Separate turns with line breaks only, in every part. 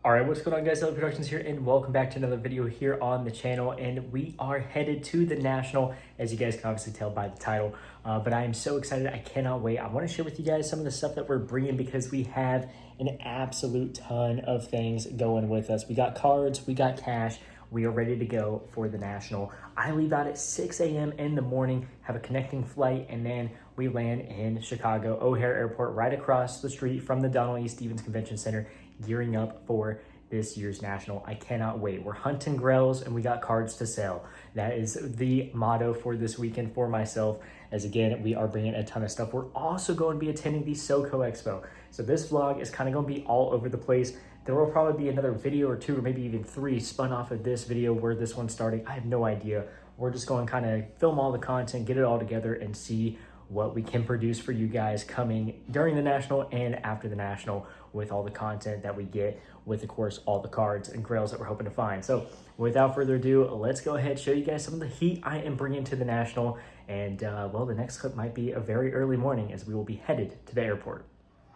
All right, what's going on, guys? Holy Productions here, and welcome back to another video here on the channel. And we are headed to the National, as you guys can obviously tell by the title. But I am so excited. I cannot wait. I want to share with you guys some of the stuff that we're bringing because we have an absolute ton of things going with us. We got cards, we got cash. We are ready to go for the National. I leave out at 6 a.m. in the morning, have a connecting flight, and then we land in Chicago O'Hare Airport, right across the street from the Donald E. Stephens Convention Center, gearing up for this year's National. I cannot wait. We're hunting grails and we got cards to sell. That is the motto for this weekend for myself, as again, we are bringing a ton of stuff. We're also going to be attending the SoCo Expo. So this vlog is kind of going to be all over the place. There will probably be another video or two or maybe even three spun off of this video where this one's starting. I have no idea. We're just going to kind of film all the content, get it all together, and see what we can produce for you guys coming during the National and after the National with all the content that we get with, of course, all the cards and grails that we're hoping to find. So without further ado, let's go ahead and show you guys some of the heat I am bringing to the National. And well, the next clip might be a very early morning as we will be headed to the airport.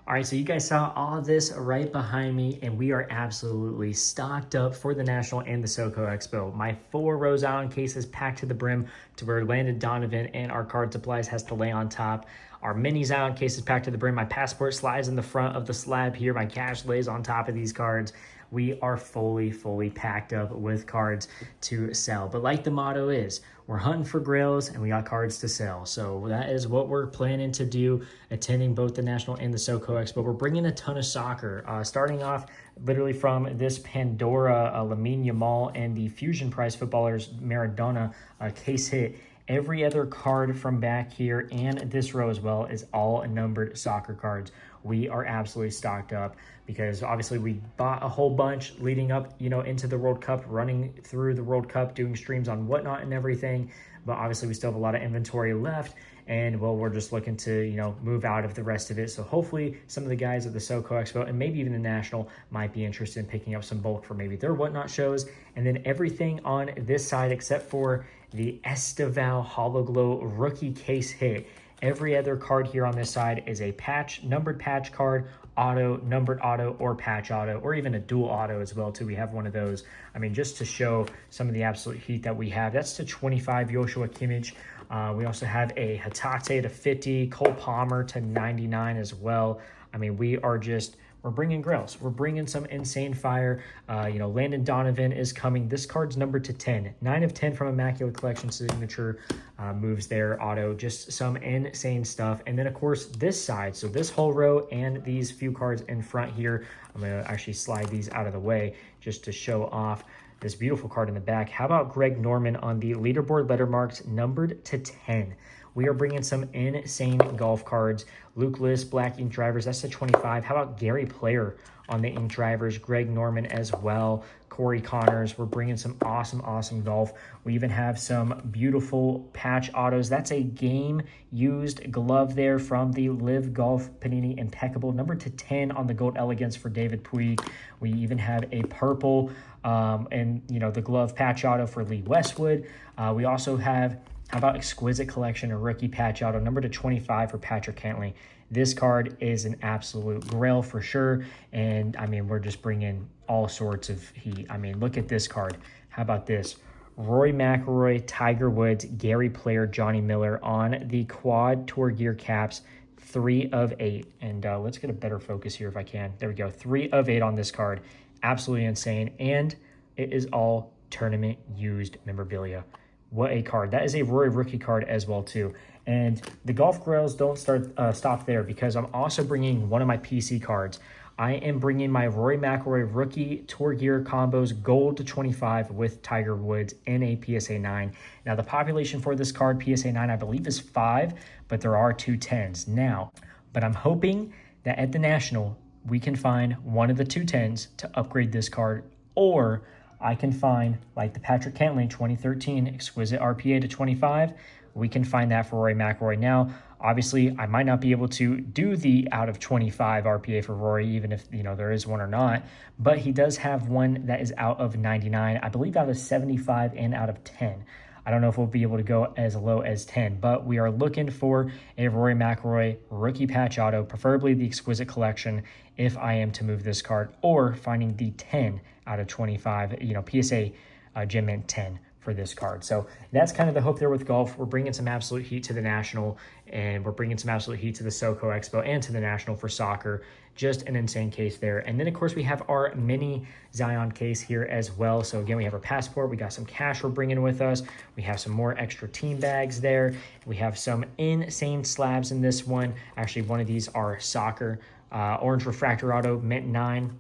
All right, so you guys saw all this right behind me, and we are absolutely stocked up for the National and the SoCo Expo. My 4 Rose Island cases packed to the brim to where Landon Donovan and our card supplies has to lay on top. Our Minis Island cases packed to the brim. My passport slides in the front of the slab here. My cash lays on top of these cards. We are fully packed up with cards to sell. But like the motto is, we're hunting for grails and we got cards to sell. So that is what we're planning to do, attending both the National and the SoCo Expo. We're bringing a ton of soccer, starting off literally from this Pandora, Lamine Yamal, and the Fusion Prize footballers Maradona case hit. Every other card from back here and this row as well is all numbered soccer cards. We are absolutely stocked up because obviously we bought a whole bunch leading up, into the World Cup, running through the World Cup, doing streams on Whatnot and everything. But obviously we still have a lot of inventory left. And well, we're just looking to, move out of the rest of it. So hopefully some of the guys at the SoCo Expo and maybe even the National might be interested in picking up some bulk for maybe their Whatnot shows. And then everything on this side, except for the Estival Hollow Glow rookie case hit. Every other card here on this side is a numbered patch card, auto, numbered auto, or patch auto, or even a dual auto as well too. We have one of those. I mean, just to show some of the absolute heat that we have. That's to 25 Joshua Kimmich. We also have a Hatate to 50, Cole Palmer to 99 as well. I mean, we're bringing grails. We're bringing some insane fire. Landon Donovan is coming. This card's numbered to 10. 9 of 10 from Immaculate Collection signature moves there, auto. Just some insane stuff. And then, of course, this side. So this whole row and these few cards in front here. I'm going to actually slide these out of the way just to show off this beautiful card in the back. How about Greg Norman on the leaderboard letter marks numbered to 10? We are bringing some insane golf cards. Luke List, Black Ink Drivers, that's to 25. How about Gary Player on the Ink Drivers? Greg Norman as well. Corey Connors. We're bringing some awesome golf. We even have some beautiful patch autos. That's a game-used glove there from the Live Golf Panini Impeccable. Number to 10 on the Gold Elegance for David Puig. We even have a purple the glove patch auto for Lee Westwood. We also have, how about Exquisite Collection, a rookie patch auto, number to 25 for Patrick Cantley. This card is an absolute grail for sure. And I mean, we're just bringing all sorts of heat. I mean, look at this card. How about this? Rory McIlroy, Tiger Woods, Gary Player, Johnny Miller on the quad tour gear caps, 3 of 8. And let's get a better focus here if I can. There we go. 3 of 8 on this card. Absolutely insane. And it is all tournament used memorabilia. What a card. That is a Rory rookie card as well too. And the golf grails don't stop there because I'm also bringing one of my PC cards. I am bringing my Rory McIlroy rookie Tour Gear combos gold to 25 with Tiger Woods in a PSA 9. Now the population for this card, PSA 9, I believe is 5, but there are 2 10s now. But I'm hoping that at the National, we can find one of the 2 10s to upgrade this card, or I can find, like the Patrick Cantley 2013 Exquisite RPA to 25, we can find that for Rory McIlroy. Now, obviously, I might not be able to do the out of 25 RPA for Rory, even if, there is one or not, but he does have one that is out of 99, I believe out of 75 and out of 10. I don't know if we'll be able to go as low as 10, but we are looking for a Rory McIlroy rookie patch auto, preferably the Exquisite Collection if I am to move this card, or finding the 10 out of 25, PSA Gem Mint 10 for this card. So that's kind of the hope there with golf. We're bringing some absolute heat to the National, and we're bringing some absolute heat to the SoCo Expo and to the National for soccer. Just an insane case there. And then, of course, we have our mini Zion case here as well. So again, we have our passport. We got some cash we're bringing with us. We have some more extra team bags there. We have some insane slabs in this one. Actually, one of these are soccer. Orange Refractor Auto, Mint 9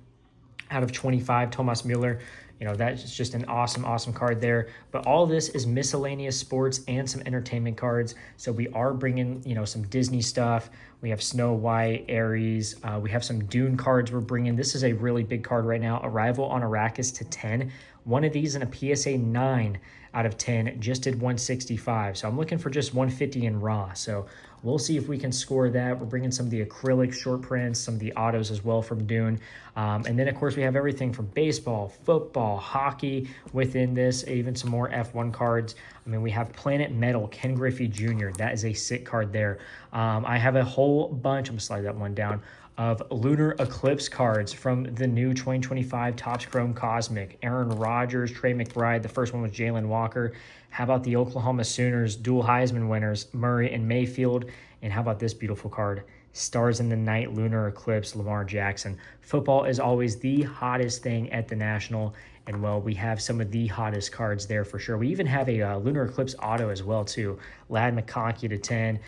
out of 25, Thomas Mueller. That's just an awesome card there. But all this is miscellaneous sports and some entertainment cards. So we are bringing, some Disney stuff. We have Snow White, Aries. We have some Dune cards we're bringing. This is a really big card right now. Arrival on Arrakis to 10. One of these in a PSA 9 out of 10 just did 165. So I'm looking for just 150 in raw. So we'll see if we can score that. We're bringing some of the acrylic short prints, some of the autos as well from Dune. And then, of course, we have everything from baseball, football, hockey within this, even some more F1 cards. I mean, we have Planet Metal, Ken Griffey Jr. That is a sick card there. I have a whole bunch. I'm going to slide that one down, of Lunar Eclipse cards from the new 2025 Topps Chrome Cosmic. Aaron Rodgers, Trey McBride. The first one was Jalen Walker. How about the Oklahoma Sooners dual Heisman winners, Murray and Mayfield? And how about this beautiful card? Stars in the Night, Lunar Eclipse, Lamar Jackson. Football is always the hottest thing at the National. And, well, we have some of the hottest cards there for sure. We even have a Lunar Eclipse auto as well, too. Lad McConkey to 10.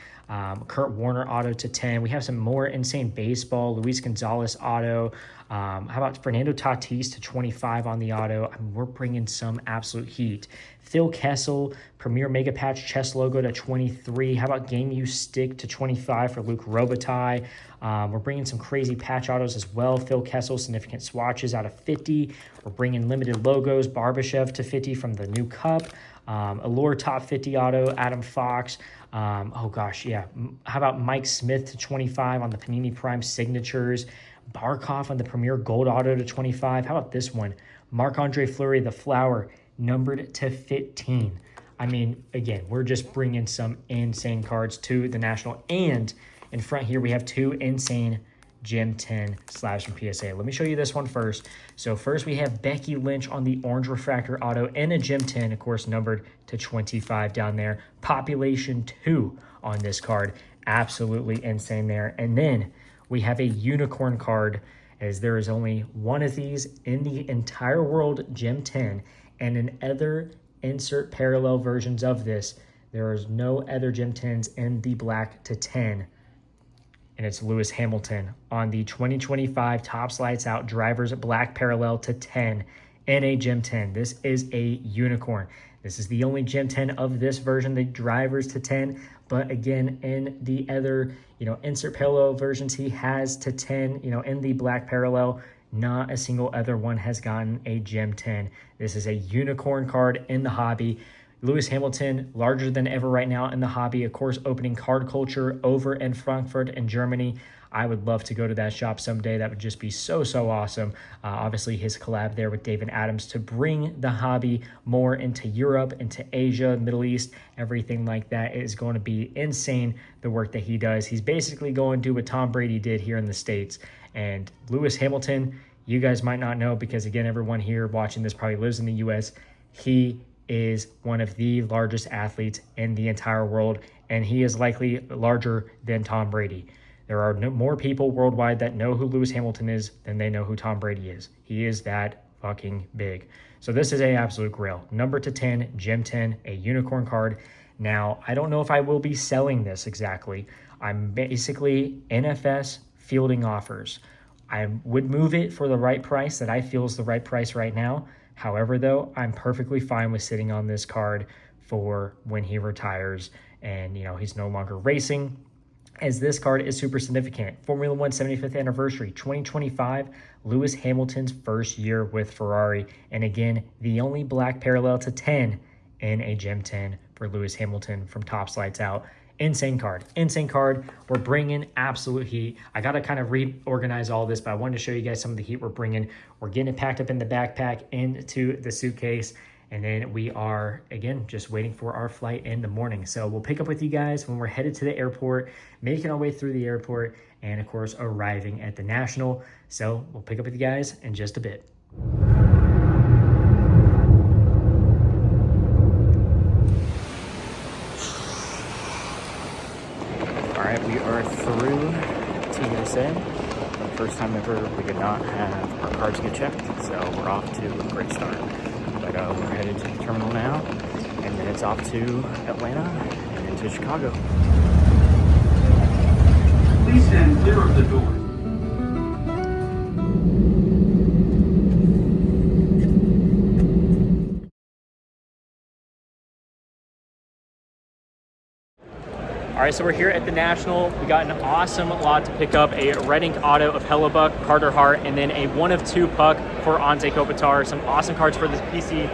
Kurt Warner auto to 10. We have some more insane baseball. Luis Gonzalez auto. How about Fernando Tatis to 25 on the auto? I mean, we're bringing some absolute heat. Phil Kessel, Premier Mega Patch chest logo to 23. How about Game Use Stick to 25 for Luke Robitaille? We're bringing some crazy patch autos as well. Phil Kessel, significant swatches out of 50. We're bringing limited logos. Barbashev to 50 from the new Cup. Allure top 50 auto, Adam Fox. How about Mike Smith to 25 on the Panini Prime signatures. Barkov on the Premier Gold auto to 25. How about this one? Marc-Andre Fleury, the Flower, numbered to 15. I mean, again, we're just bringing some insane cards to the National. And in front here, we have two insane Gem 10 slabs from PSA. Let me show you this one first. So first we have Becky Lynch on the Orange Refractor auto and a Gem 10, of course, numbered to 25 down there. Population 2 on this card. Absolutely insane there. And then we have a unicorn card, as there is only one of these in the entire world, Gem 10, and in other insert parallel versions of this, there is no other Gem 10s in the black to 10. And it's Lewis Hamilton on the 2025 Topps Lights Out Drivers Black Parallel to 10 in a Gem 10. This is a unicorn. This is the only Gem 10 of this version, the Drivers to 10. But again, in the other, insert parallel versions, he has to 10, in the black parallel. Not a single other one has gotten a Gem 10. This is a unicorn card in the hobby. Lewis Hamilton, larger than ever right now in the hobby. Of course, opening Card Culture over in Frankfurt in Germany. I would love to go to that shop someday. That would just be so awesome. Obviously, his collab there with David Adams to bring the hobby more into Europe, into Asia, Middle East, everything like that is going to be insane, the work that he does. He's basically going to do what Tom Brady did here in the States. And Lewis Hamilton, you guys might not know because, again, everyone here watching this probably lives in the U.S. He is one of the largest athletes in the entire world, and he is likely larger than Tom Brady. There are more people worldwide that know who Lewis Hamilton is than they know who Tom Brady is. He is that fucking big. So this is a absolute grail. Number to 10, Gem 10, a unicorn card. Now, I don't know if I will be selling this exactly. I'm basically NFS fielding offers. I would move it for the right price that I feel is the right price right now. However, though, I'm perfectly fine with sitting on this card for when he retires and, he's no longer racing, as this card is super significant. Formula One 75th anniversary, 2025, Lewis Hamilton's first year with Ferrari. And again, the only black parallel to 10 in a Gem 10 for Lewis Hamilton from Topps Lights Out. Insane card. We're bringing absolute heat. I got to kind of reorganize all this, but I wanted to show you guys some of the heat we're bringing. We're getting it packed up in the backpack into the suitcase. And then we are, again, just waiting for our flight in the morning. So we'll pick up with you guys when we're headed to the airport, making our way through the airport, and of course, arriving at the National. So we'll pick up with you guys in just a bit. All right, we are through TSA. For the first time ever, we did not have our cards get checked, so we're off to a great start. But we're headed to the terminal now, and then it's off to Atlanta and then to Chicago.
Please stand clear of the door.
All right, so we're here at the National. We got an awesome lot to pick up, a red ink auto of Hellebuck, Carter Hart, and then a 1 of 2 puck for Anze Kopitar. Some awesome cards for this PC.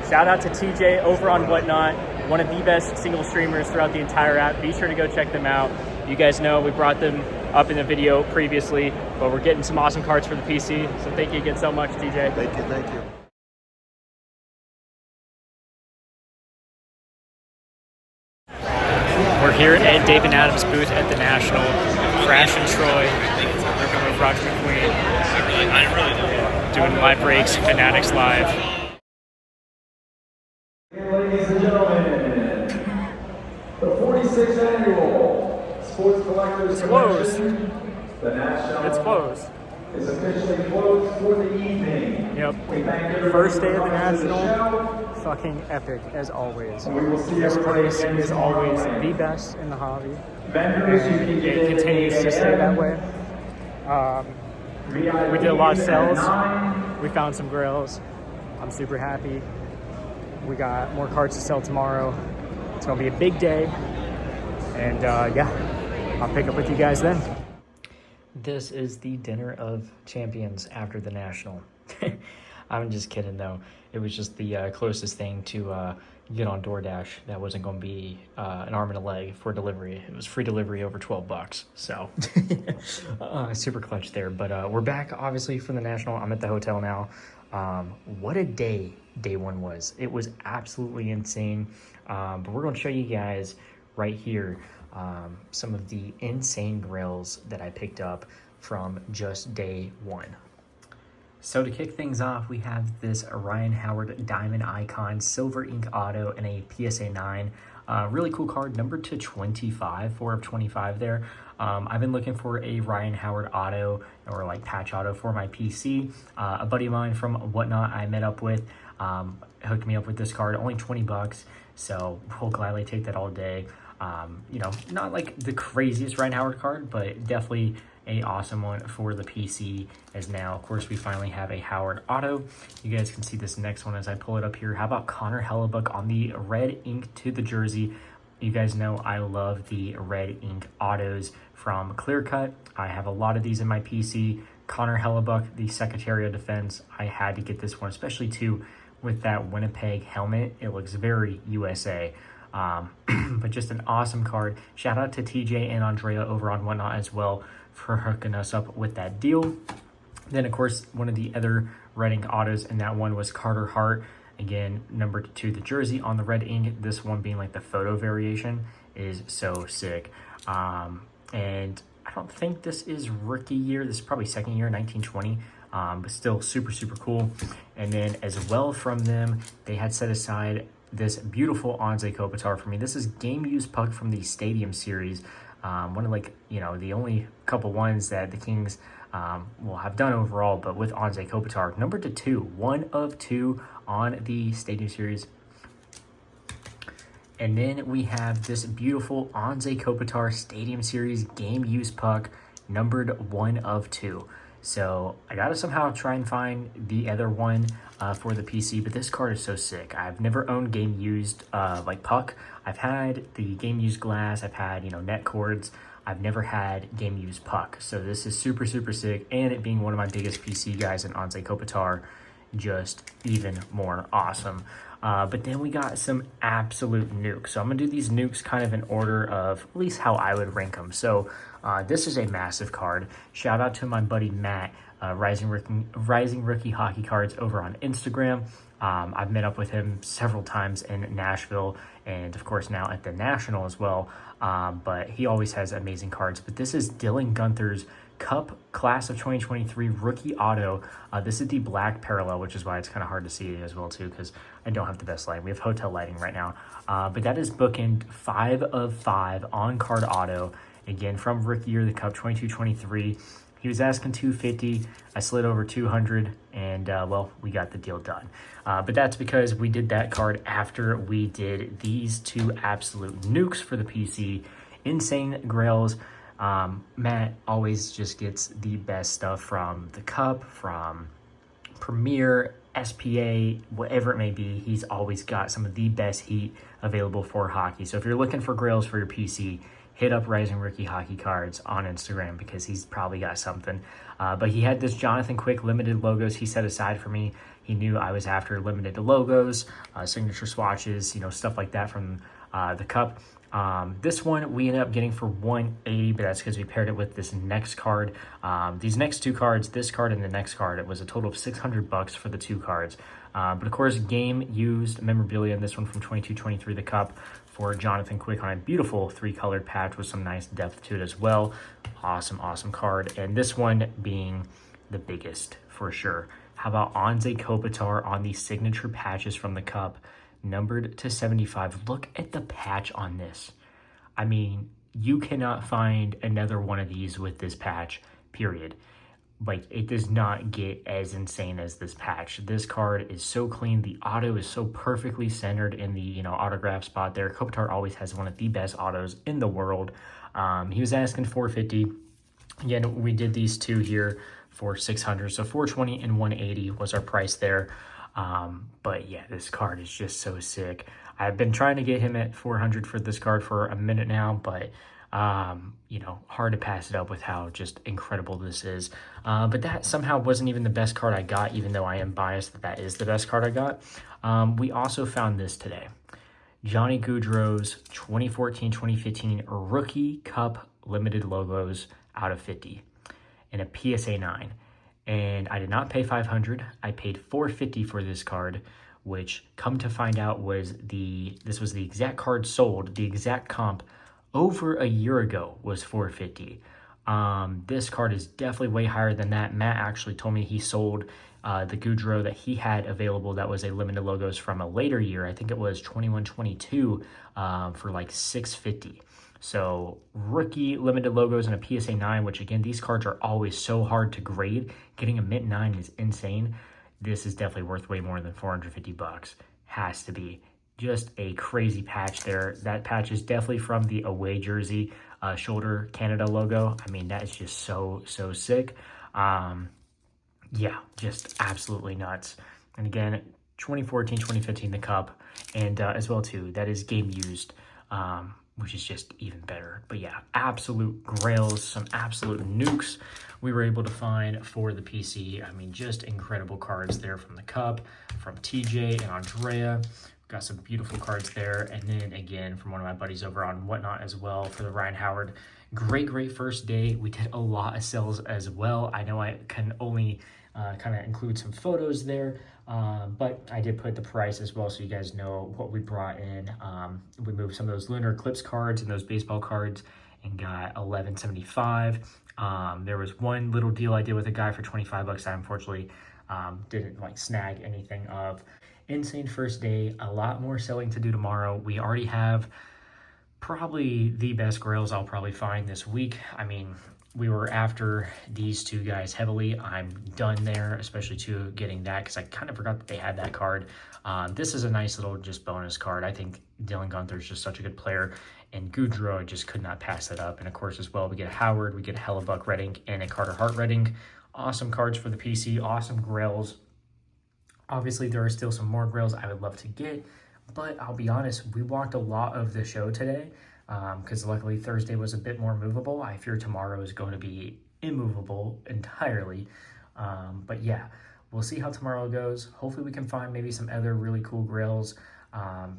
Shout out to TJ over on Whatnot, one of the best single streamers throughout the entire app. Be sure to go check them out. You guys know we brought them up in the video previously, but we're getting some awesome cards for the PC. So thank you again so much, TJ.
Thank you, thank you.
We're here at David Adams' booth at the National. Crash and Troy, working with Roger McQueen, doing live breaks, Fanatics Live.
Ladies and gentlemen, the 46th annual Sports Collectors Convention, the National,
It's closed.
is officially closed for the evening.
Yep.
We thank everybody
First day of the
for coming to
National.
show.
Fucking epic as always.
We will see
This
everybody
place
again
is
tomorrow
always
night.
the best in the hobby.
Vendors, you can
And
get
it
in
continues
at
to
8
stay that
a.m.
way.
VIP
We did a lot of
at
sales.
9.
We found some grails. I'm super happy. We got more cards to sell tomorrow. It's gonna be a big day. And yeah, I'll pick up with you guys then. This is the dinner of champions after the National. I'm just kidding though. It was just the closest thing to get on DoorDash. That wasn't going to be an arm and a leg for delivery. It was free delivery over $12. So super clutch there. But we're back obviously from the National. I'm at the hotel now. What a day one was. It was absolutely insane. But we're going to show you guys right here some of the insane grails that I picked up from just day one. So to kick things off, we have this Ryan Howard Diamond Icon Silver Ink Auto and a PSA 9. Really cool card, numbered to 25, 4 of 25 there. I've been looking for a Ryan Howard auto or like patch auto for my PC. A buddy of mine from Whatnot I met up with hooked me up with this card, only 20 bucks. So we'll gladly take that all day. You know, not like the craziest Ryan Howard card, but definitely a awesome one for the PC. As now, of course, we finally have a Howard auto. You guys can see this next one as I pull it up here. How about Connor Hellebuck on the red ink to the jersey? You guys know I love the red ink autos from Clear Cut. I have a lot of these in my PC. Connor Hellebuck, the Secretary of Defense. I had to get this one, especially too with that Winnipeg helmet. It looks very USA. But just an awesome card. Shout out to TJ and Andrea over on Whatnot as well for hooking us up with that deal. Then of course, one of the other red ink autos in that one was Carter Hart. Again, number 2, the jersey on the red ink. This one being like the photo variation is so sick. And I don't think this is rookie year. This is probably second year, 1920. But still super, super cool. And then as well from them, they had set aside this beautiful Anze Kopitar for me. This is game used puck from the Stadium Series. One of like, you know, the only couple ones that the Kings will have done overall, but with Anze Kopitar, number 2, 1 of 2 on the Stadium Series. And then we have this beautiful Anze Kopitar Stadium Series game used puck, numbered 1 of 2. So I gotta somehow try and find the other one for the PC, but this card is so sick. I've never owned game used like puck. I've had the game used glass. I've had, you know, net cords. I've never had game used puck. So this is super, super sick. And it being one of my biggest PC guys in Anze Kopitar, just even more awesome. But then we got some absolute nukes. So I'm gonna do these nukes kind of in order of at least how I would rank them. So this is a massive card. Shout out to my buddy Matt Rising Rookie Hockey Cards over on Instagram. I've met up with him several times in Nashville and, of course, now at the National as well. But he always has amazing cards. But this is Dylan Guenther's Cup Class of 2023 Rookie Auto. This is the black parallel, which is why it's kind of hard to see as well, too, because I don't have the best lighting. We have hotel lighting right now. But that is bookend 5 of 5 on-card auto. Again, from Rookie Year of the Cup 22-23. He was asking $250. I slid over $200, and well, we got the deal done. But that's because we did that card after we did these two absolute nukes for the PC. Insane Grails. Matt always just gets the best stuff from the Cup, from Premier, SPA, whatever it may be. He's always got some of the best heat available for hockey. So if you're looking for Grails for your PC, hit up Rising Rookie Hockey Cards on Instagram because he's probably got something. But he had this Jonathan Quick limited logos he set aside for me. He knew I was after limited logos, signature swatches, stuff like that from the Cup. This one we ended up getting for $180, but that's because we paired it with this next card. These next two cards, this card and the next card, it was a total of $600 for the two cards. But of course, game used memorabilia in this one from 22-23, the Cup, for Jonathan Quick on a beautiful 3-colored patch with some nice depth to it as well. Awesome card. And this one being the biggest for sure. How about Anze Kopitar on the signature patches from the Cup, numbered to 75. Look at the patch on this. I mean, you cannot find another one of these with this patch, period. Like, it does not get as insane as this patch. This card is so clean. The auto is so perfectly centered in the, autograph spot there. Kopitar always has one of the best autos in the world. He was asking $450. Again, we did these two here for $600. So $420 and $180 was our price there. But yeah, this card is just so sick. I've been trying to get him at $400 for this card for a minute now, but hard to pass it up with how just incredible this is. But that somehow wasn't even the best card I got, even though I am biased that that is the best card I got. We also found this today. Johnny Gaudreau's 2014-2015 Rookie Cup limited logos out of 50 and a PSA 9. And I did not pay $500. I paid $450 for this card, which, come to find out, this was the exact card sold, the exact comp over a year ago was $450. This card is definitely way higher than that. Matt actually told me he sold the Gaudreau that he had available that was a limited logos from a later year. I think it was 21-22 for like $650. So rookie limited logos and a PSA 9, which again, these cards are always so hard to grade. Getting a mint 9 is insane. This is definitely worth way more than $450. Has to be. Just a crazy patch there. That patch is definitely from the away jersey shoulder Canada logo. I mean, that is just so sick. Yeah, just absolutely nuts. And again, 2014-2015, the Cup, and as well too, that is game used, which is just even better. But yeah, absolute grails, some absolute nukes we were able to find for the PC. I mean, just incredible cards there from the Cup, from TJ and Andrea. Got some beautiful cards there. And then again, from one of my buddies over on Whatnot as well for the Ryan Howard. Great first day. We did a lot of sales as well. I know I can only kind of include some photos there, but I did put the price as well so you guys know what we brought in. We moved some of those Lunar Eclipse cards and those baseball cards and got $11.75. There was one little deal I did with a guy for $25 I unfortunately didn't snag anything of. Insane first day, a lot more selling to do tomorrow. We already have probably the best grails I'll probably find this week. I mean, we were after these two guys heavily. I'm done there, especially to getting that because I kind of forgot that they had that card. This is a nice little just bonus card. I think Dylan Guenther is just such a good player, and Gaudreau just could not pass that up. And of course, as well, we get a Howard, we get a Hellebuck red ink, and a Carter Hart red ink. Awesome cards for the PC, awesome grails. Obviously, there are still some more grails I would love to get, but I'll be honest, we walked a lot of the show today because luckily Thursday was a bit more movable. I fear tomorrow is going to be immovable entirely. But yeah, we'll see how tomorrow goes. Hopefully we can find maybe some other really cool grails,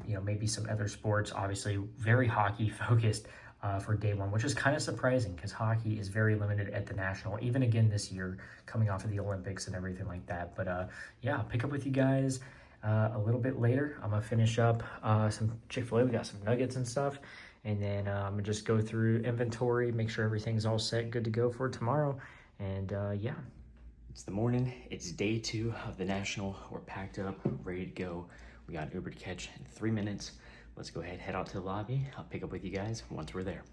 maybe some other sports. Obviously, very hockey focused for day one, which is kind of surprising because hockey is very limited at the National, even again this year, coming off of the Olympics and everything like that. But yeah, I'll pick up with you guys a little bit later. I'm gonna finish up some Chick-fil-A. We got some nuggets and stuff, and then I'm gonna just go through inventory, make sure everything's all set, good to go for tomorrow. And yeah, it's the morning. It's day 2 of the National. We're packed up, ready to go. We got an Uber to catch in 3 minutes. Let's go ahead, head out to the lobby. I'll pick up with you guys once we're there.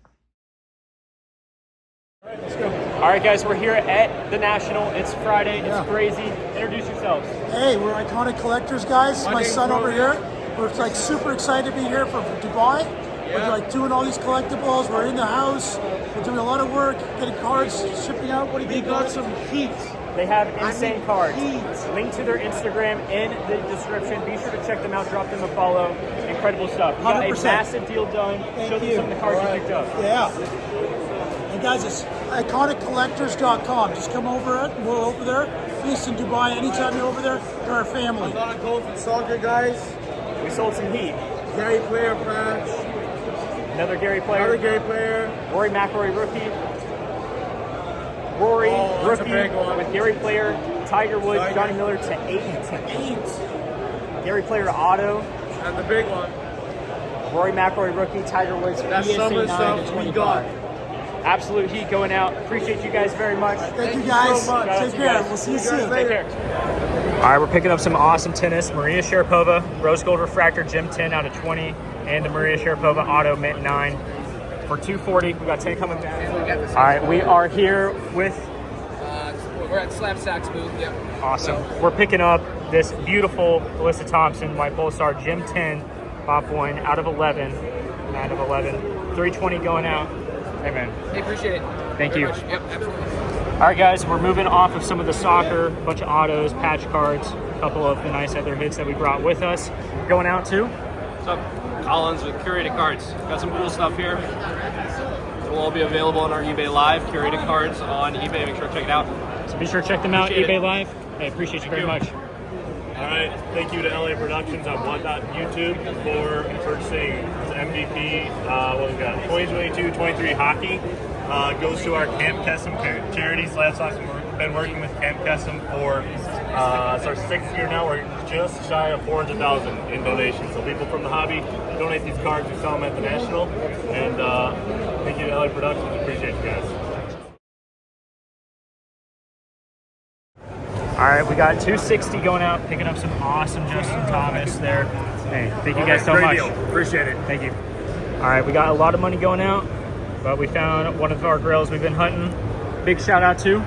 All right, let's go. All right, guys, we're here at the National. It's Friday. It's crazy. Introduce yourselves.
Hey, we're Iconic Collectors, guys. My son over here. We're like super excited to be here from Dubai. We're like doing all these collectibles. We're in the house. We're doing a lot of work, getting cards, shipping out. What do you think? We got some heat.
They have insane cards. Link to their Instagram in the description. Be sure to check them out. Drop them a follow. Incredible stuff. You got
100%.
a massive deal done. Show them some of the cards you picked up.
Yeah. And guys, it's iconiccollectors.com. Just come over. We're over there. Based in Dubai. Anytime you're over there, you're our family.
A lot of golf and soccer, guys.
We sold some heat.
Gary Player patch.
Another Gary player.
Another Gary Player.
Rory McIlroy rookie. Rory
that's a
rookie
big one.
with Gary Player, Tiger Woods,
Tiger.
Johnny Miller to 8. Gary Player auto.
And the big one.
Rory McIlroy rookie, Tiger Woods.
That's
PSA
some of the
9
stuff
to
we
25.
got.
Absolute heat going out. Appreciate you guys very much.
Thank you guys.
so much.
Take care. We'll see you soon.
Take care. All right, we're picking up some awesome tennis. Maria Sharapova, rose gold refractor, gem 10 out of 20, and the Maria Sharapova auto mint 9 for $240. We got 10 coming down. All right, we are here with.
We're at Slap Sacks booth, yep.
Awesome. We're picking up this beautiful Alyssa Thompson White Polestar Gem 10 Pop 1 out of 11. 9 of 11. 320 going out. Hey, man.
Hey, appreciate it.
Thank
Very
you.
much. Yep, absolutely.
All right, guys, we're moving off of some of the soccer, bunch of autos, patch cards, a couple of the nice other hits that we brought with us. Going out to?
What's up? Collins with Curated Cards. Got some cool stuff here. It'll all be available on our eBay Live. Curated Cards on eBay. Make sure to check it out.
So be sure to check them out,
Appreciate
eBay
it.
Live. Hey, appreciate you very much.
All right, thank you to LA Productions on YouTube for purchasing this MVP. What we got? 2022-23 hockey goes to our Camp Kesem charity. Last time we've been working with Camp Kesem for it's our 6th year now. We're just shy of 400,000 in donations. So people from the hobby donate these cards. We sell them at the National. And thank you to LA Productions. Appreciate you guys.
All right, we got 260 going out, picking up some awesome Justin Thomas there. Hey, thank you guys so
Great
much.
deal. Appreciate it.
Thank you. All right, we got a lot of money going out, but we found one of our grails we've been hunting. Big shout out to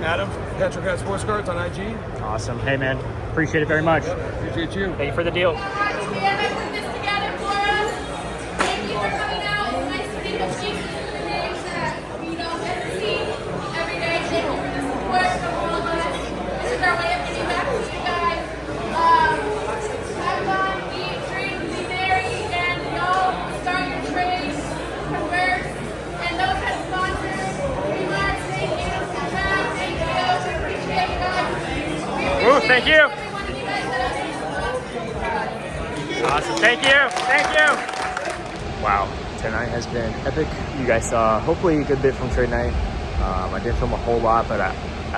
Adam, Petrocat Sports Cards on IG.
Awesome. Hey, man, appreciate it very much.
Appreciate you.
Thank you for the deal.
Together, put this together for us. Thank you for coming out. It's nice to meet the chiefs and the names that we don't get to see every day. Thank you for the support from all of us. This is our way of giving back to you guys. Have fun, eat, drink, be merry, and y'all start your trades, convert, and those that sponsor, Relax, thank you. Matt, thank you. Appreciate you guys.
Ooh, thank you.
Everyone of you guys that are
Awesome. Thank you. Thank you. Wow. Tonight has been epic. You guys saw hopefully a good bit from trade night. I didn't film a whole lot, but I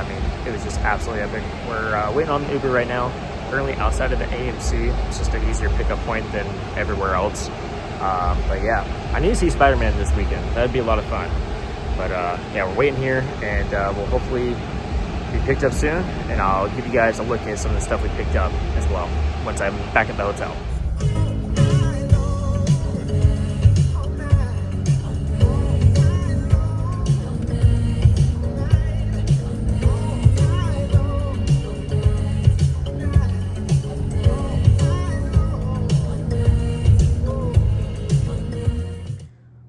mean, it was just absolutely epic. We're waiting on the Uber right now. Currently outside of the AMC. It's just an easier pickup point than everywhere else. But yeah, I need to see Spider-Man this weekend. That'd be a lot of fun. But yeah, we're waiting here, and we'll hopefully be picked up soon. And I'll give you guys a look at some of the stuff we picked up as well once I'm back at the hotel.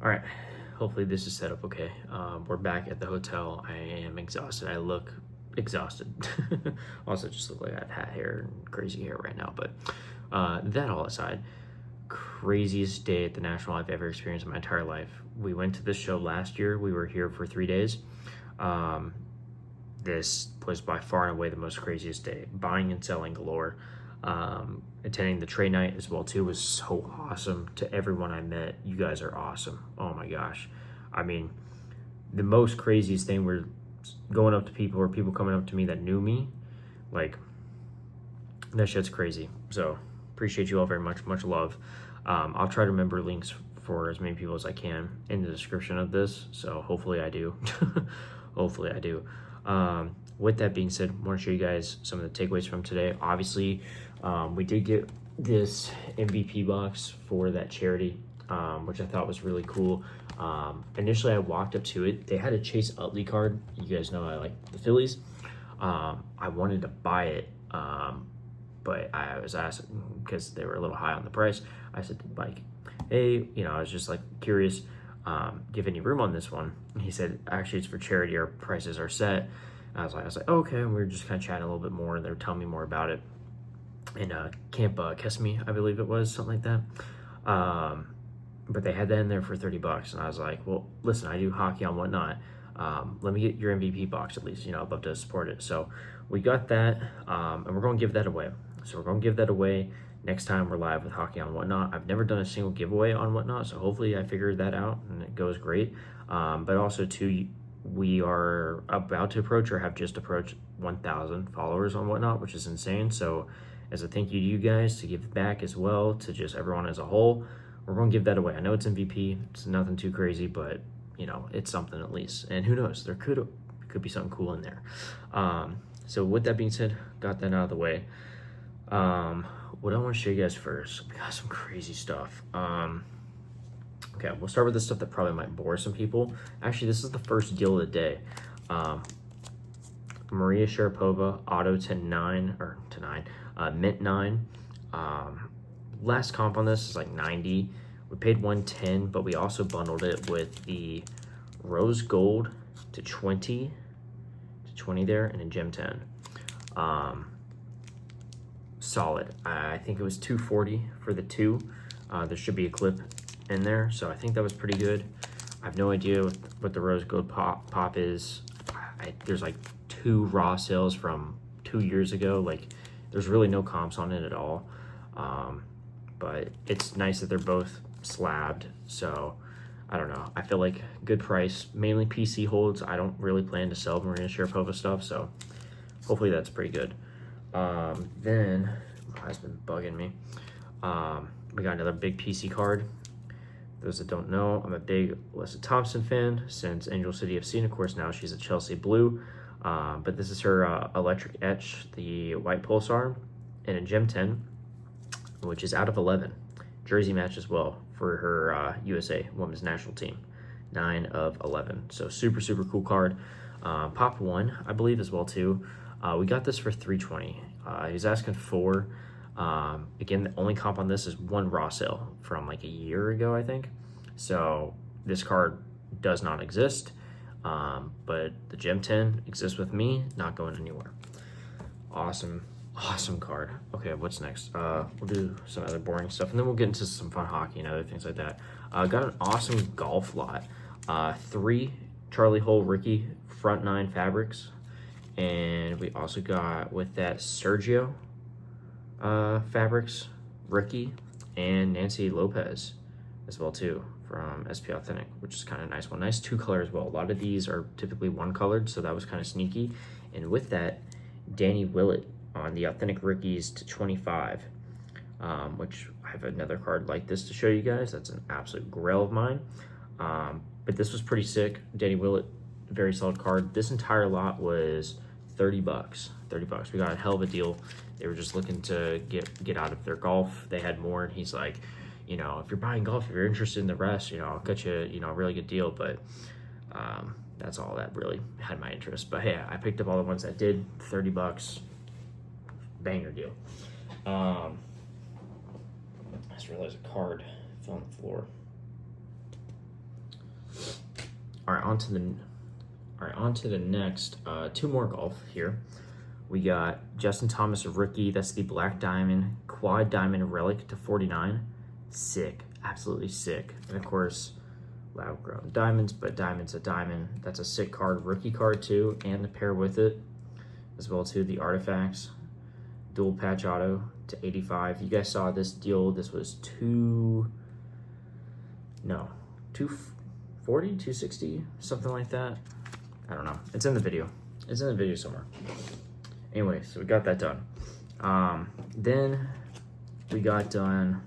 All right, hopefully this is set up okay. We're back at the hotel. I am exhausted. I look exhausted. Also just look like I have hat hair and crazy hair right now, but that all aside, craziest day at the National I've ever experienced in my entire life. We went to this show last year. We were here for 3 days. This was by far and away the most craziest day. Buying and selling galore. Attending the trade night as well too was so awesome. To everyone I met, you guys are awesome. Oh my gosh. I mean, the most craziest thing were going up to people or people coming up to me that knew me. Like, that shit's crazy. So appreciate you all very much. Much love. I'll try to remember links for as many people as I can in the description of this. So hopefully I do. Hopefully I do. With that being said, I want to show you guys some of the takeaways from today. Obviously, we did get this MVP box for that charity, which I thought was really cool. Initially, I walked up to it. They had a Chase Utley card. You guys know I like the Phillies. I wanted to buy it, but I was asked, because they were a little high on the price, I said, like, hey, you know, I was just like curious, do you have any room on this one? And he said, actually, it's for charity. Our prices are set. I was like, oh, okay. And we were just kind of chatting a little bit more, and they were telling me more about it. In Camp Kissimmee, I believe it was, something like that. But they had that in there for $30, and I was like, well, listen, I do hockey on Whatnot. Let me get your MVP box at least. You know, I'd love to support it. So we got that, and we're going to give that away. So we're going to give that away next time we're live with Hockey on Whatnot. I've never done a single giveaway on Whatnot, so hopefully I figured that out and it goes great. But also, too, we are about to approach or have just approached 1,000 followers on Whatnot, which is insane. So as a thank you to you guys, to give back as well to just everyone as a whole, we're going to give that away. I know it's MVP. It's nothing too crazy, but, you know, it's something at least. And who knows? There could be something cool in there. So with that being said, got that out of the way. What I want to show you guys first, we got some crazy stuff. Okay, we'll start with the stuff that probably might bore some people. Actually, this is the first deal of the day. Maria Sharapova, auto to 9, mint 9. Last comp on this is like 90. We paid 110, but we also bundled it with the rose gold to 20 there, and a gem 10. Solid. I think it was 240 for the 2. There should be a clip in there, so I think that was pretty good. I have no idea what the rose gold pop is. There's like 2 raw sales from 2 years ago. Like, there's really no comps on it at all. But it's nice that they're both slabbed. So I don't know. I feel like good price, mainly PC holds. I don't really plan to sell Maria Sharapova stuff, so hopefully that's pretty good. Then has been bugging me. We got another big PC card. Those that don't know, I'm a big Alyssa Thompson fan since Angel City FC, and of course now she's a Chelsea Blue. But this is her Electric Etch, the white pulsar, and a gem 10, which is out of 11. Jersey match as well for her USA women's national team. 9 of 11. So super, super cool card. Pop 1, I believe, as well too. We got this for $320. He's asking 4. Again, the only comp on this is 1 raw sale from like a year ago, I think. So this card does not exist. But the gem 10 exists with me, not going anywhere. Awesome card. Okay, what's next? We'll do some other boring stuff, and then we'll get into some fun hockey and other things like that. Got an awesome golf lot. 3 Charlie Hole Ricky front 9 fabrics, and we also got with that Sergio fabrics Ricky and Nancy Lopez as well too from SP Authentic, which is kind of nice one. Nice 2 color as well. A lot of these are typically 1 colored, so that was kind of sneaky. And with that, Danny Willett on the Authentic Rickies to 25, which I have another card like this to show you guys. That's an absolute grail of mine. But this was pretty sick. Danny Willett, very solid card. This entire lot was $30. $30. We got a hell of a deal. They were just looking to get out of their golf. They had more, and he's like, you know, if you're buying golf, if you're interested in the rest, you know, I'll get you, you know, a really good deal. But that's all that really had my interest. But hey, I picked up all the ones that did. $30. Banger deal. I just realized a card fell on the floor. All right, on to the next 2 more golf here. We got Justin Thomas rookie. That's the black diamond quad diamond relic to 49. Sick, absolutely sick. And of course, lab grown diamonds, but diamond's a diamond. That's a sick card, rookie card too, and to pair with it as well too, the artifacts. dual patch auto to 85. You guys saw this deal. This was 240, 260, something like that. I don't know. It's in the video. It's in the video somewhere. Anyway, so we got that done. Then we got done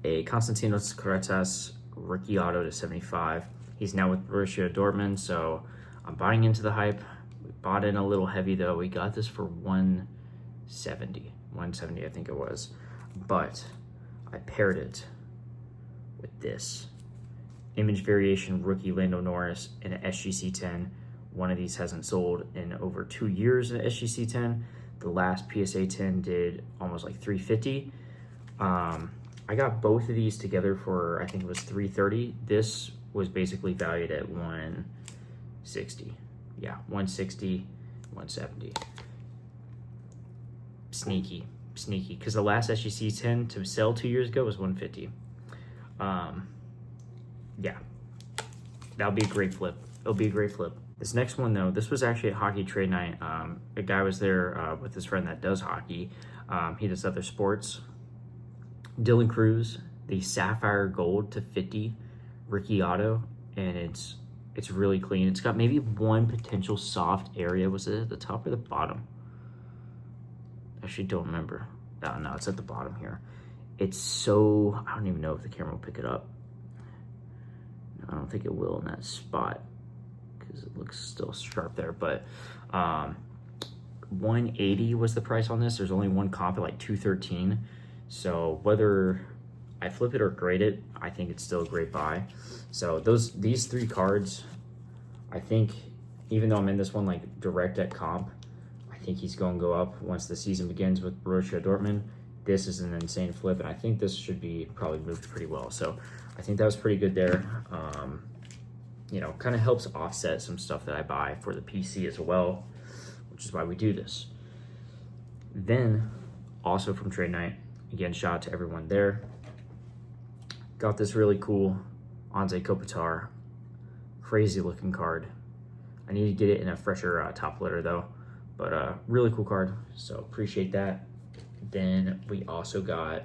a Konstantinos Karetas rookie auto to 75. He's now with Borussia Dortmund, so I'm buying into the hype. We bought in a little heavy though. We got this for 170, I think it was. But I paired it with this image variation rookie Lando Norris in an SGC 10. One of these hasn't sold in over 2 years in an SGC 10. The last PSA 10 did almost like 350. I got both of these together for, I think it was 330. This was basically valued at 160. Yeah, 160, 170. Sneaky, because the last SGC 10 to sell 2 years ago was 150. Yeah, that'll be a great flip. It'll be a great flip. This next one though, this was actually a hockey trade night. A guy was there with his friend that does hockey. He does other sports. Dylan Cruz, the Sapphire Gold to 50 rookie auto, and it's really clean. It's got maybe one potential soft area. Was it at the top or the bottom? I actually don't remember. No, it's at the bottom here. It's so, I don't even know if the camera will pick it up. No, I don't think it will in that spot because it looks still sharp there, but 180 was the price on this. There's only one comp at like 213. So whether I flip it or grade it, I think it's still a great buy. So these three cards, I think, even though I'm in this one like direct at comp, I think he's going to go up once the season begins with Borussia Dortmund. This is an insane flip, and I think this should be probably moved pretty well. So I think that was pretty good there. You know, kind of helps offset some stuff that I buy for the PC as well, which is why we do this. Then, also from trade night, again, shout out to everyone there. Got this really cool Anze Kopitar, crazy looking card. I need to get it in a fresher top loader though, but really cool card, so appreciate that. Then we also got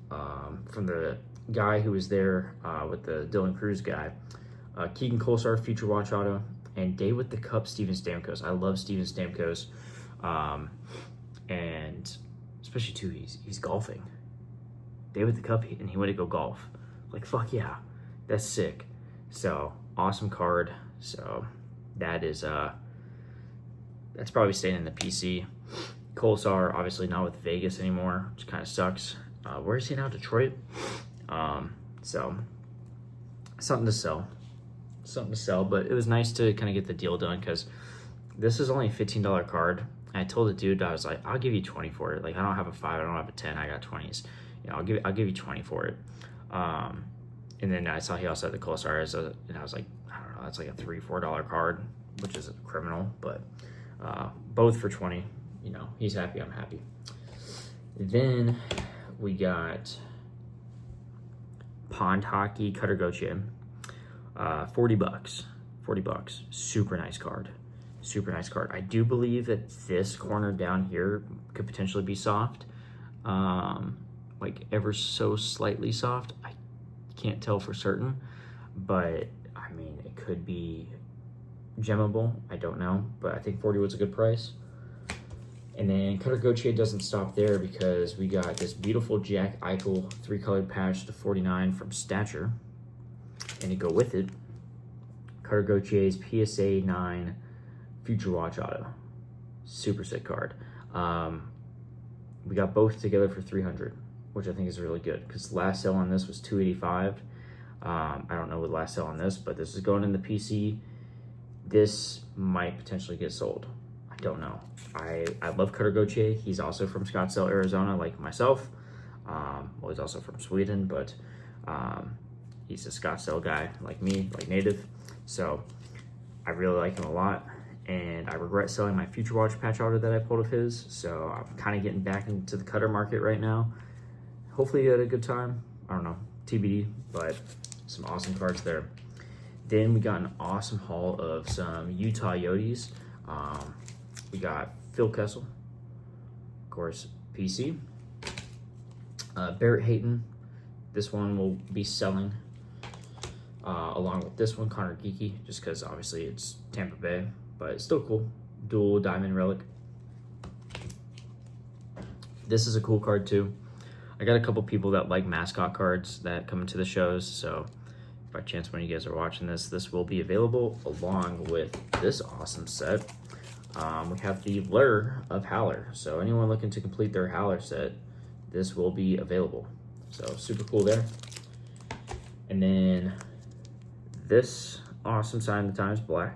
from the guy who was there with the Dylan Cruz guy, Keegan Kolesar Future Watch Auto, and Day with the Cup Steven Stamkos. I love Steven Stamkos, and especially too, he's golfing. Day with the Cup, and he went to go golf. Like, fuck yeah, that's sick. So awesome card. So that is that's probably staying in the PC. Kolesar obviously not with Vegas anymore, which kind of sucks. Where is he now? Detroit. So something to sell, but it was nice to kind of get the deal done because this is only a $15 card. And I told the dude, I was like, I'll give you 20 for it. Like, I don't have a 5, I don't have a 10, I got 20s. You know, I'll give you 20 for it. And then I saw he also had the Kolesar and I was like, I don't know, that's like a $3, $4 card, which is criminal, but both for 20. You know, he's happy, I'm happy. Then we got Pond Hockey Cutter Gauthier, $40. Super nice card. I do believe that this corner down here could potentially be soft, like ever so slightly soft. I can't tell for certain, but I mean, it could be gemmable. I don't know, but I think 40 was a good price. And then Cutter Gauthier doesn't stop there because we got this beautiful Jack Eichel 3-colored patch to 49 from Stature. And to go with it, Cutter Gauthier's PSA 9 Future Watch Auto. Super sick card. We got both together for 300, which I think is really good because the last sale on this was 285. I don't know what the last sale on this, but this is going in the PC. This might potentially get sold. I don't know. I love Cutter Gauthier. He's also from Scottsdale, Arizona, like myself. Well, he's also from Sweden, but he's a Scottsdale guy like me, like native. So I really like him a lot. And I regret selling my Future Watch patch auto that I pulled of his. So I'm kind of getting back into the cutter market right now. Hopefully you had a good time. I don't know, TBD, but some awesome cards there. Then we got an awesome haul of some Utah Yotes. We got Phil Kessel, of course, PC. Barrett Hayton, this one will be selling along with this one, Connor Geeky, just because obviously it's Tampa Bay, but it's still cool. Dual diamond relic. This is a cool card too. I got a couple people that like mascot cards that come into the shows, so by chance when you guys are watching this will be available along with this awesome set. We have the Lure of Howler, so anyone looking to complete their Howler set, this will be available. So super cool there. And then this awesome Sign of the Times Black,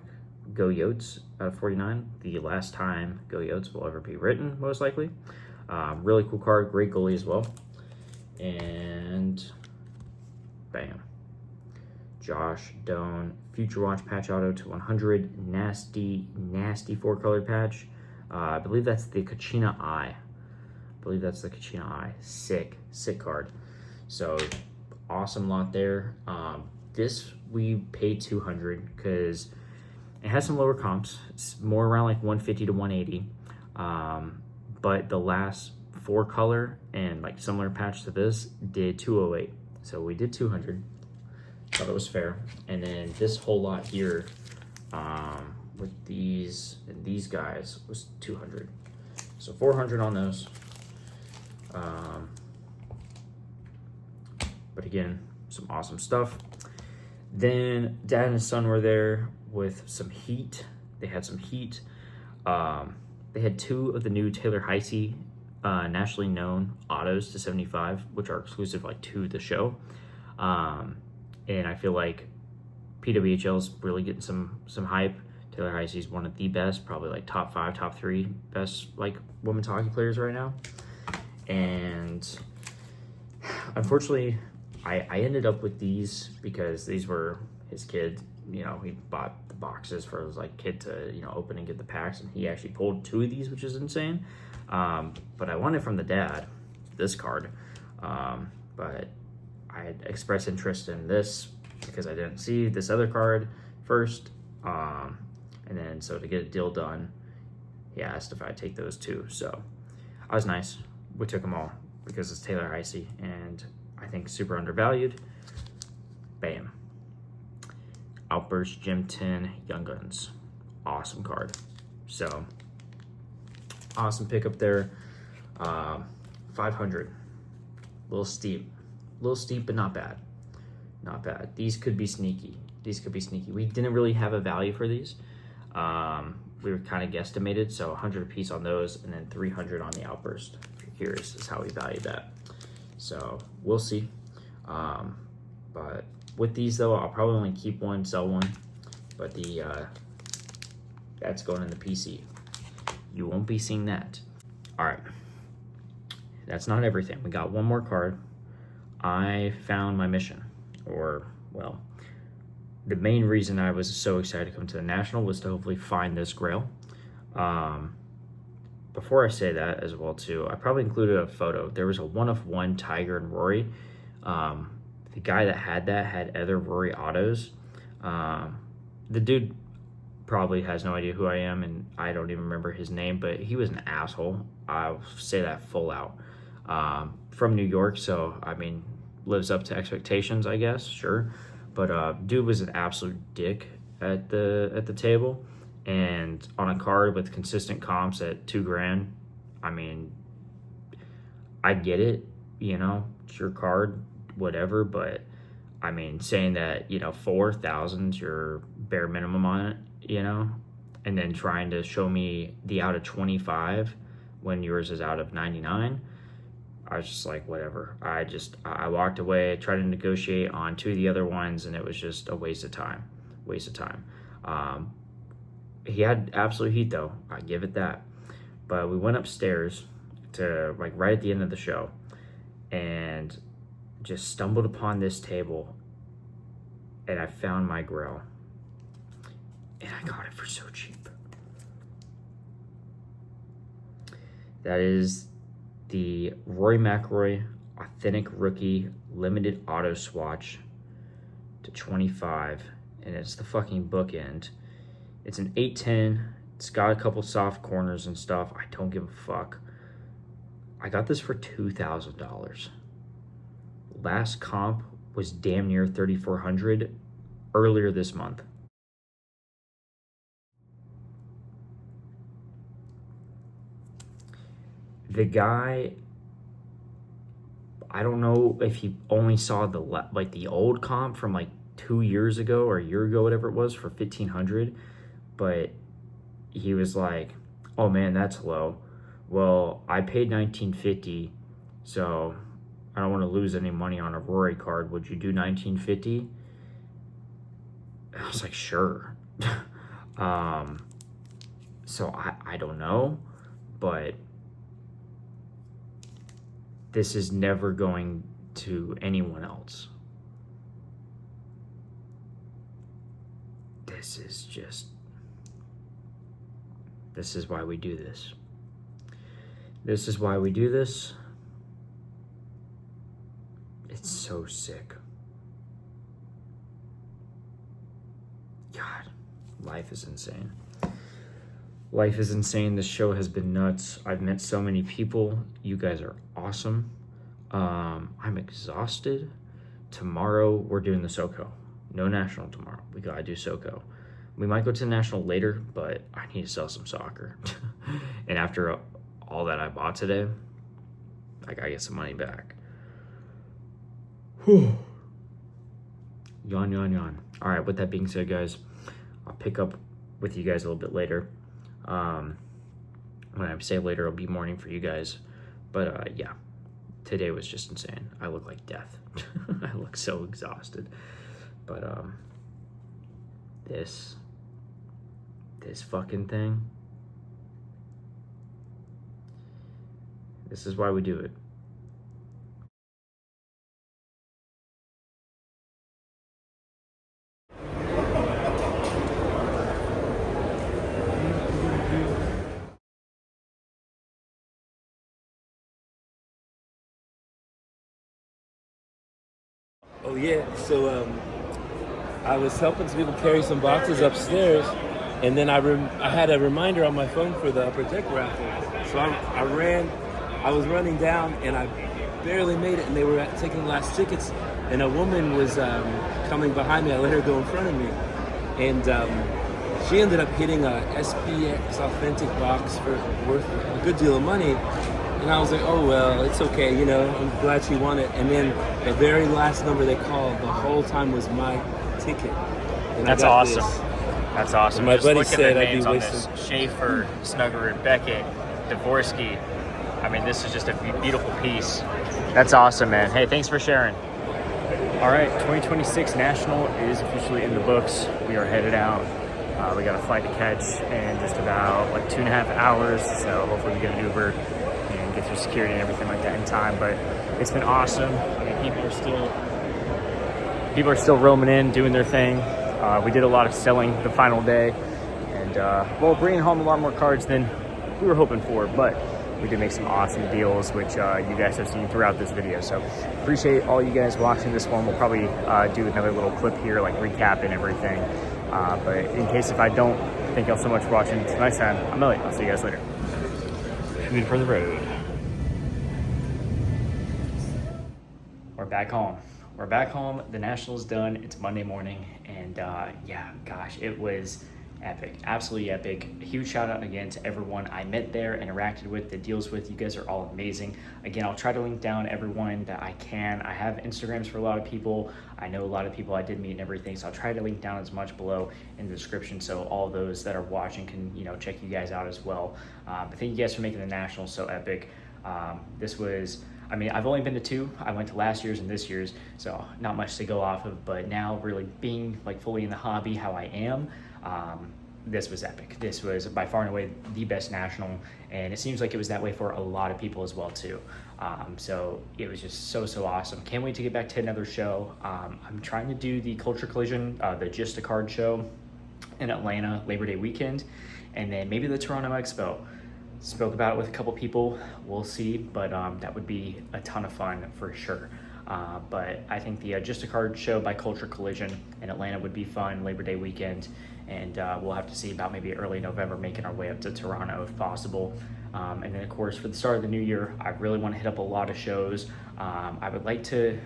Go Yotes out of 49. The last time Go Yotes will ever be written, most likely. Really cool card, great goalie as well. And bam. Josh Doan, Future Watch patch auto to 100. Nasty 4-colored patch. I believe that's the Kachina Eye. Sick card. So awesome lot there. This we paid 200 because it has some lower comps. It's more around like 150 to 180. But the last 4-color and like similar patch to this did 208. So we did 200. Thought it was fair. And then this whole lot here with these and these guys was 200. So 400 on those. But again, some awesome stuff. Then Dad and his son were there with some heat. They had some heat. They had 2 of the new Taylor Heisey nationally known autos to 75, which are exclusive like to the show. And I feel like PWHL is really getting some hype. Taylor Heisey is one of the best, probably like top 5, top 3 best like women's hockey players right now. And unfortunately, I ended up with these because these were his kid. You know, he bought the boxes for his like kid to, you know, open and get the packs, and he actually pulled 2 of these, which is insane. But I wanted from the dad this card, but I had expressed interest in this because I didn't see this other card first, and then so to get a deal done, he asked if I'd take those 2. So I was nice. We took them all because it's Taylor Heisey, and I think super undervalued. Bam. Outburst Gym 10 Young Guns. Awesome card. So awesome pickup there. 500. A little steep, but not bad. Not bad. These could be sneaky. We didn't really have a value for these. We were kind of guesstimated, so 100 a piece on those, and then 300 on the Outburst. If you're curious, is how we valued that. So we'll see. But with these though, I'll probably only keep one, sell one. But the that's going in the PC. You won't be seeing that. All right. That's not everything. We got one more card. I found my mission, or well, the main reason I was so excited to come to the National was to hopefully find this Grail. Before I say that as well too, I probably included a photo. There was a 1-of-1 Tiger and Rory. The guy that had that had other Rory autos. The dude probably has no idea who I am, and I don't even remember his name, but he was an asshole. I'll say that full out. From New York, so I mean, lives up to expectations, I guess, sure. But dude was an absolute dick at the table, and on a card with consistent comps at $2,000. I mean, I get it, you know, it's your card, whatever, but I mean, saying that, you know, 4,000's your bare minimum on it, you know, and then trying to show me the out of 25 when yours is out of 99. I was just like, whatever. I walked away, tried to negotiate on 2 of the other ones, and it was just a waste of time. He had absolute heat though, I give it that. But we went upstairs to like right at the end of the show and just stumbled upon this table, and I found my Grail, and I got it for so cheap. That is the Rory McIlroy Authentic Rookie Limited Auto Swatch to 25, and it's the fucking bookend. It's an 810. It's got a couple soft corners and stuff. I don't give a fuck. I got this for $2,000. Last comp was damn near $3,400 earlier this month. The guy, I don't know if he only saw the old comp from like 2 years ago or a year ago, whatever it was, for $1,500, but he was like, "Oh man, that's low. Well, I paid $1,950, so I don't want to lose any money on a Rory card. Would you do $1,950?" I was like, "Sure." So I don't know, but this is never going to anyone else. This is why we do this. This is why we do this. It's so sick. God, life is insane. Life is insane. This show has been nuts. I've met so many people. You guys are awesome. I'm exhausted. Tomorrow, we're doing the SoCo. No national tomorrow. We gotta do SoCo. We might go to the national later, but I need to sell some soccer. And after all that I bought today, I gotta get some money back. Whew. Yawn, yawn, yawn. All right, with that being said, guys, I'll pick up with you guys a little bit later. When I say later, it'll be morning for you guys. But yeah, today was just insane. I look like death. I look so exhausted. But this fucking thing, this is why we do it.
Oh yeah, so I was helping some people carry some boxes upstairs, and then I had a reminder on my phone for the upper deck raffle. So I was running down, and I barely made it, and they were taking the last tickets, and a woman was coming behind me. I let her go in front of me, and she ended up hitting a SPX authentic box for worth a good deal of money. And I was like, oh, well, it's okay, you know, I'm glad she won it. And then the very last number they called the whole time was my ticket. And
that's awesome. That's awesome.
And my
Just
buddy
look
said
at the
I'd be
names on
wasting.
this: Schaefer, Snuggerud, Beckett, Dvorsky. I mean, this is just a beautiful piece. That's awesome, man. Hey, thanks for sharing. All right, 2026 National is officially in the books. We are headed out. We got a flight to catch in just about like 2.5 hours. So hopefully we get an Uber and get through security and everything like that in time. But it's been awesome. I mean, people are still roaming in, doing their thing. We did a lot of selling the final day, and well, bringing home a lot more cards than we were hoping for, but we did make some awesome deals, which you guys have seen throughout this video. So appreciate all you guys watching this one. We'll probably do another little clip here, like recapping everything. But in case if I don't, thank y'all so much for watching. It's a nice time. I'm Elliot. I'll see you guys later. Shooting for the road. We're back home. We're back home. The National's done. It's Monday morning, and yeah, gosh, it was epic, absolutely epic. A huge shout out again to everyone I met there, interacted with, did deals with. You guys are all amazing. Again, I'll try to link down everyone that I can. I have Instagrams for a lot of people. I know a lot of people I did meet and everything, so I'll try to link down as much below in the description so all those that are watching can, you know, check you guys out as well. But thank you guys for making the National so epic. This was, I mean, I've only been to 2. I went to last year's and this year's, so not much to go off of, but now really being like fully in the hobby how I am, this was epic. This was by far and away the best National, and it seems like it was that way for a lot of people as well too. So it was just so awesome. Can't wait to get back to another show. I'm trying to do the Culture Collision, the Just a Card show in Atlanta Labor Day weekend, and then maybe the Toronto Expo. Spoke about it with a couple people, we'll see, but that would be a ton of fun for sure. But I think the Just a Card show by Culture Collision in Atlanta would be fun, Labor Day weekend, and we'll have to see about maybe early November making our way up to Toronto if possible. And then of course for the start of the new year, I really want to hit up a lot of shows. I'd like to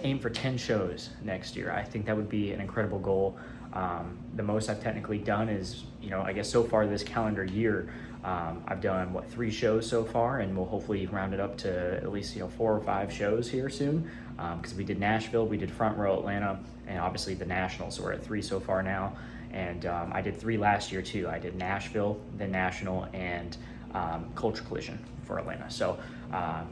aim for 10 shows next year. I think that would be an incredible goal. The most I've technically done is, I guess so far this calendar year, I've done 3 shows so far, and we'll hopefully round it up to at least 4 or 5 shows here soon. Because we did Nashville, we did Front Row Atlanta, and obviously the National. So we're at 3 so far now, and I did 3 last year too. I did Nashville, the National, and Culture Collision for Atlanta. So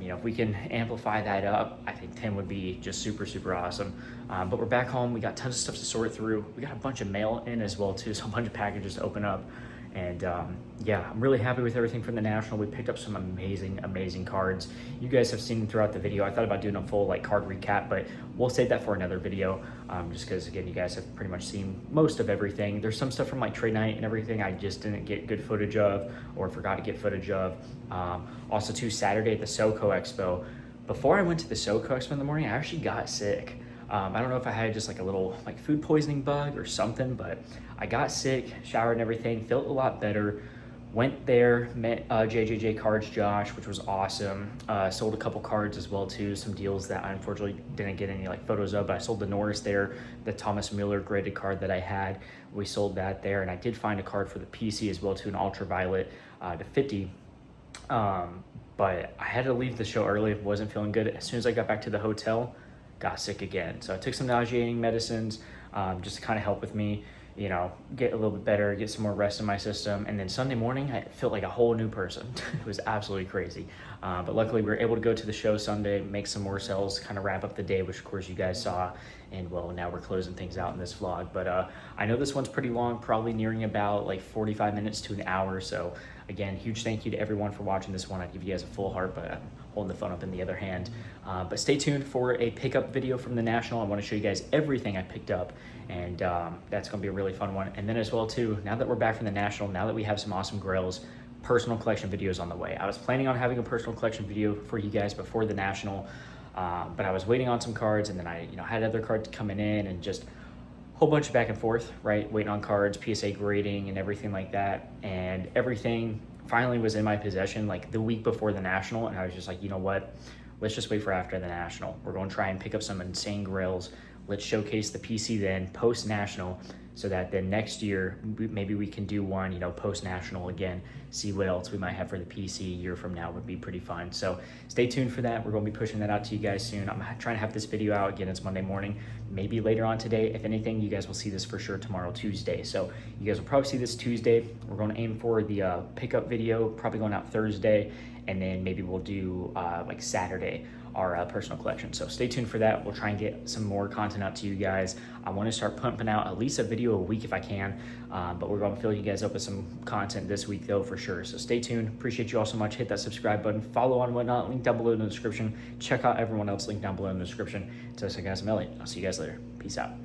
if we can amplify that up, I think 10 would be just super, super awesome. But we're back home. We got tons of stuff to sort through. We got a bunch of mail in as well too, so a bunch of packages to open up. And yeah, I'm really happy with everything from the National. We picked up some amazing cards. You guys have seen them throughout the video. I thought about doing a full card recap, but we'll save that for another video, just because again, you guys have pretty much seen most of everything. There's some stuff from trade night and everything I just didn't get good footage of, or forgot to get footage of. Also too, Saturday at the SoCo Expo. Before I went to the SoCo Expo in the morning, I actually got sick. I don't know if I had just a little food poisoning bug or something, but I got sick, showered and everything, felt a lot better. Went there, met JJJ Cards Josh, which was awesome. Sold a couple cards as well too, some deals that I unfortunately didn't get any photos of, but I sold the Norris there, the Thomas Miller graded card that I had. We sold that there, and I did find a card for the PC as well too, an ultraviolet to 50. But I had to leave the show early, wasn't feeling good. As soon as I got back to the hotel, got sick again. So I took some nauseating medicines just to kind of help with me, get a little bit better, get some more rest in my system. And then Sunday morning, I felt like a whole new person. It was absolutely crazy. But luckily we were able to go to the show Sunday, make some more sales, kind of wrap up the day, which of course you guys saw. And well, now we're closing things out in this vlog. But I know this one's pretty long, probably nearing about 45 minutes to an hour. So again, huge thank you to everyone for watching this one. I'd give you guys a full heart, but I'm holding the phone up in the other hand. But stay tuned for a pickup video from the National. I want to show you guys everything I picked up, and that's going to be a really fun one. And then as well too, now that we're back from the National, now that we have some awesome grails, personal collection videos on the way. I was planning on having a personal collection video for you guys before the National, but I was waiting on some cards, and then I had other cards coming in, and just a whole bunch of back and forth, right? Waiting on cards, PSA grading and everything like that. And everything finally was in my possession the week before the National, and I was just you know what? Let's just wait for after the National. We're going to try and pick up some insane grails. Let's showcase the PC then post-National, so that then next year maybe we can do one post-National again, see what else we might have for the PC a year from now. Would be pretty fun. So stay tuned for that. We're going to be pushing that out to you guys soon. I'm trying to have this video out again. It's Monday morning, maybe later on today. If anything, you guys will see this for sure tomorrow, Tuesday. So you guys will probably see this Tuesday. We're going to aim for the pickup video, probably going out Thursday, and then maybe we'll do Saturday our personal collection. So stay tuned for that. We'll try and get some more content out to you guys. I want to start pumping out at least a video a week if I can, but we're going to fill you guys up with some content this week though, for sure. So stay tuned. Appreciate you all so much. Hit that subscribe button, follow on whatnot, link down below in the description. Check out everyone else, link down below in the description. So guys, I'm Elliot. I'll see you guys later. Peace out.